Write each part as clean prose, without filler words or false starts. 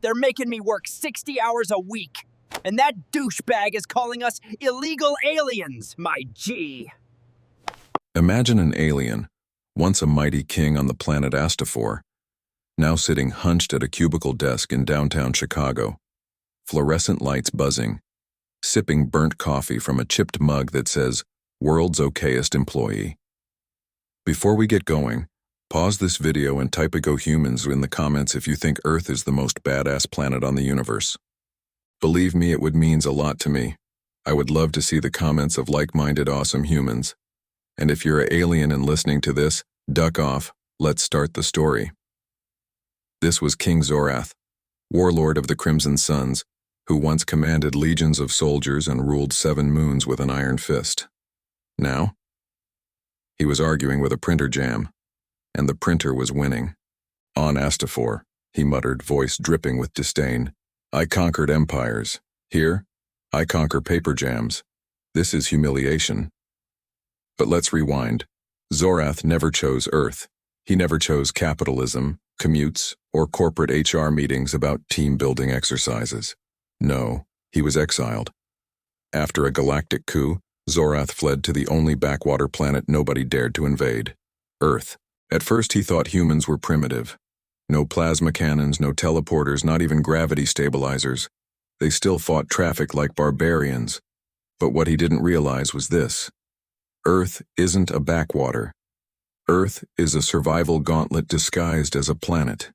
They're making me work 60 hours a week. And that douchebag is calling us illegal aliens, my G. Imagine an alien, once a mighty king on the planet Astafor, now sitting hunched at a cubicle desk in downtown Chicago, fluorescent lights buzzing, sipping burnt coffee from a chipped mug that says, "World's okayest employee." Before we get going, pause this video and type a "Go Humans" in the comments if you think Earth is the most badass planet on the universe. Believe me, it would mean a lot to me. I would love to see the comments of like-minded awesome humans. And if you're an alien and listening to this, duck off. Let's start the story. This was King Zorath, warlord of the Crimson Suns, who once commanded legions of soldiers and ruled 7 moons with an iron fist. Now, he was arguing with a printer jam, and the printer was winning. "On Astafor," he muttered, voice dripping with disdain. "I conquered empires. Here, I conquer paper jams. This is humiliation." But let's rewind. Zorath never chose Earth. He never chose capitalism, commutes, or corporate HR meetings about team-building exercises. No, he was exiled. After a galactic coup, Zorath fled to the only backwater planet nobody dared to invade, Earth. At first he thought humans were primitive. No plasma cannons, no teleporters, not even gravity stabilizers. They still fought traffic like barbarians. But what he didn't realize was this. Earth isn't a backwater. Earth is a survival gauntlet disguised as a planet.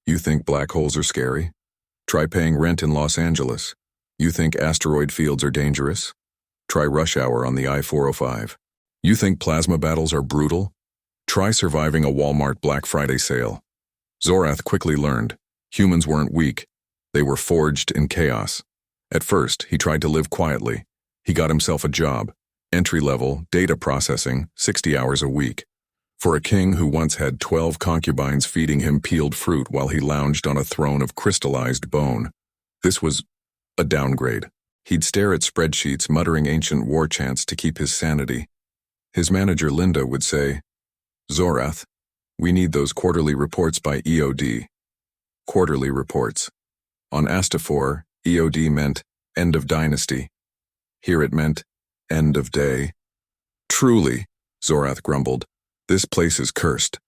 You think black holes are scary? Try paying rent in Los Angeles. You think asteroid fields are dangerous? Try rush hour on the I-405. You think plasma battles are brutal? Try surviving a Walmart Black Friday sale. Zorath quickly learned, humans weren't weak. They were forged in chaos. At first, he tried to live quietly. He got himself a job. Entry-level, data processing, 60 hours a week. For a king who once had 12 concubines feeding him peeled fruit while he lounged on a throne of crystallized bone. This was a downgrade. He'd stare at spreadsheets, muttering ancient war chants to keep his sanity. His manager, Linda, would say, "Zorath, we need those quarterly reports by EOD." Quarterly reports. On Astafor, EOD meant end of dynasty. Here it meant end of day. "Truly," Zorath grumbled, "this place is cursed."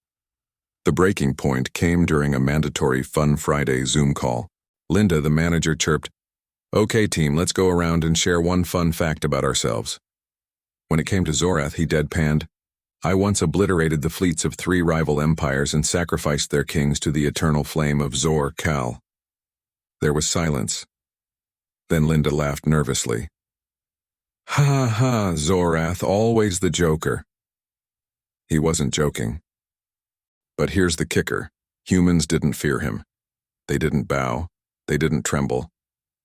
The breaking point came during a mandatory Fun Friday Zoom call. Linda, the manager, chirped, "Okay, team, let's go around and share one fun fact about ourselves." When it came to Zorath, he deadpanned, "I once obliterated the fleets of 3 rival empires and sacrificed their kings to the eternal flame of Zor-Kal." There was silence. Then Linda laughed nervously. "Ha ha, Zorath, always the joker." He wasn't joking. But here's the kicker. Humans didn't fear him. They didn't bow. They didn't tremble.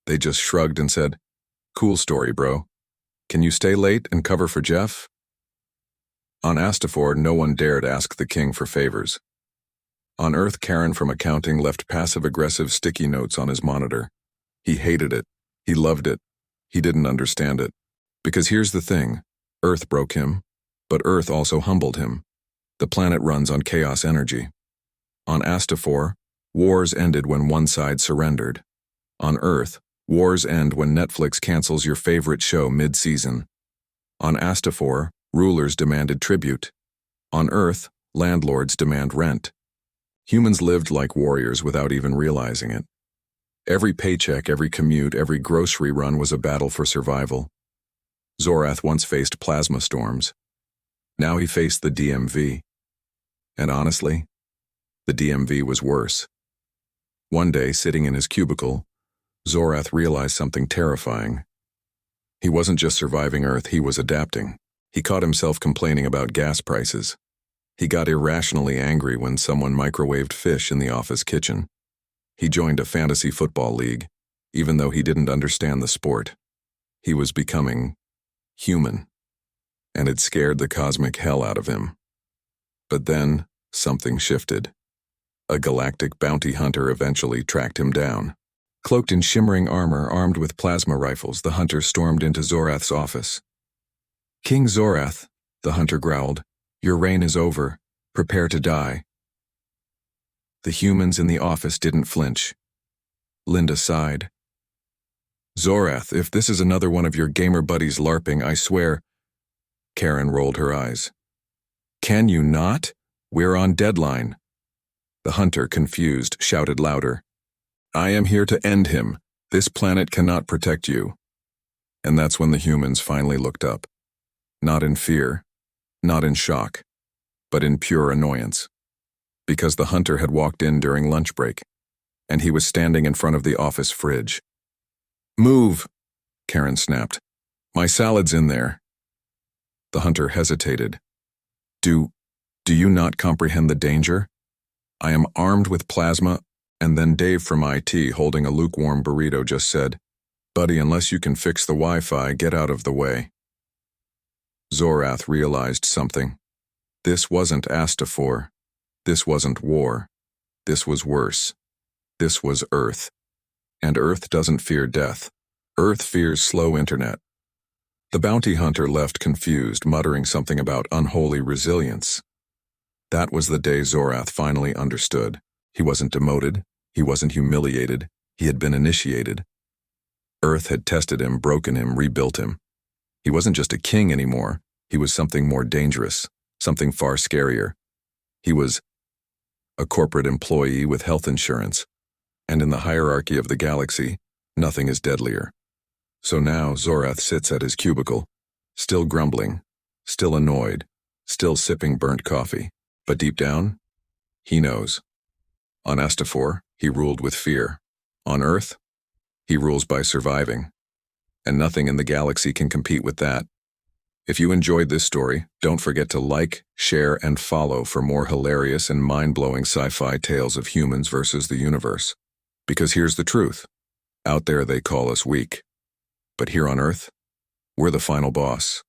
They just shrugged and said, "Cool story, bro. Can you stay late and cover for Jeff?" On Astafor, no one dared ask the king for favors. On Earth, Karen from accounting left passive-aggressive sticky notes on his monitor. He hated it. He loved it. He didn't understand it. Because here's the thing. Earth broke him, but Earth also humbled him. The planet runs on chaos energy. On Astafor, wars ended when one side surrendered. On Earth, wars end when Netflix cancels your favorite show mid-season. On Astafor, rulers demanded tribute. On Earth, landlords demand rent. Humans lived like warriors without even realizing it. Every paycheck, every commute, every grocery run was a battle for survival. Zorath once faced plasma storms. Now he faced the DMV. And honestly, the DMV was worse. One day, sitting in his cubicle, Zorath realized something terrifying. He wasn't just surviving Earth, he was adapting. He caught himself complaining about gas prices. He got irrationally angry when someone microwaved fish in the office kitchen. He joined a fantasy football league, even though he didn't understand the sport. He was becoming human, and it scared the cosmic hell out of him. But then, something shifted. A galactic bounty hunter eventually tracked him down. Cloaked in shimmering armor, armed with plasma rifles, the hunter stormed into Zorath's office. "King Zorath," the hunter growled, "your reign is over. Prepare to die." The humans in the office didn't flinch. Linda sighed. Zorath, if this is another one of your gamer buddies LARPing, I swear. Karen rolled her eyes. Can you not? We're on deadline. The hunter, confused, shouted louder. I am here to end him. This planet cannot protect you. And that's when the humans finally looked up. Not in fear, not in shock, but in pure annoyance. Because the hunter had walked in during lunch break, and he was standing in front of the office fridge. Move, Karen snapped. My salad's in there. The hunter hesitated. Do you not comprehend the danger? I am armed with plasma, and then Dave from IT, holding a lukewarm burrito, just said, Buddy, unless you can fix the Wi-Fi, get out of the way. Zorath realized something. This wasn't Astafor. This wasn't war. This was worse. This was Earth. And Earth doesn't fear death. Earth fears slow internet. The bounty hunter left confused, muttering something about unholy resilience. That was the day Zorath finally understood. He wasn't demoted. He wasn't humiliated. He had been initiated. Earth had tested him, broken him, rebuilt him. He wasn't just a king anymore. He was something more dangerous, something far scarier. He was a corporate employee with health insurance, and in the hierarchy of the galaxy, nothing is deadlier. So now Zorath sits at his cubicle, still grumbling, still annoyed, still sipping burnt coffee. But deep down, he knows. On Astafor, he ruled with fear. On Earth, he rules by surviving. And nothing in the galaxy can compete with that. If you enjoyed this story, don't forget to like, share, and follow for more hilarious and mind-blowing sci-fi tales of humans versus the universe. Because here's the truth. Out there they call us weak. But here on Earth, we're the final boss.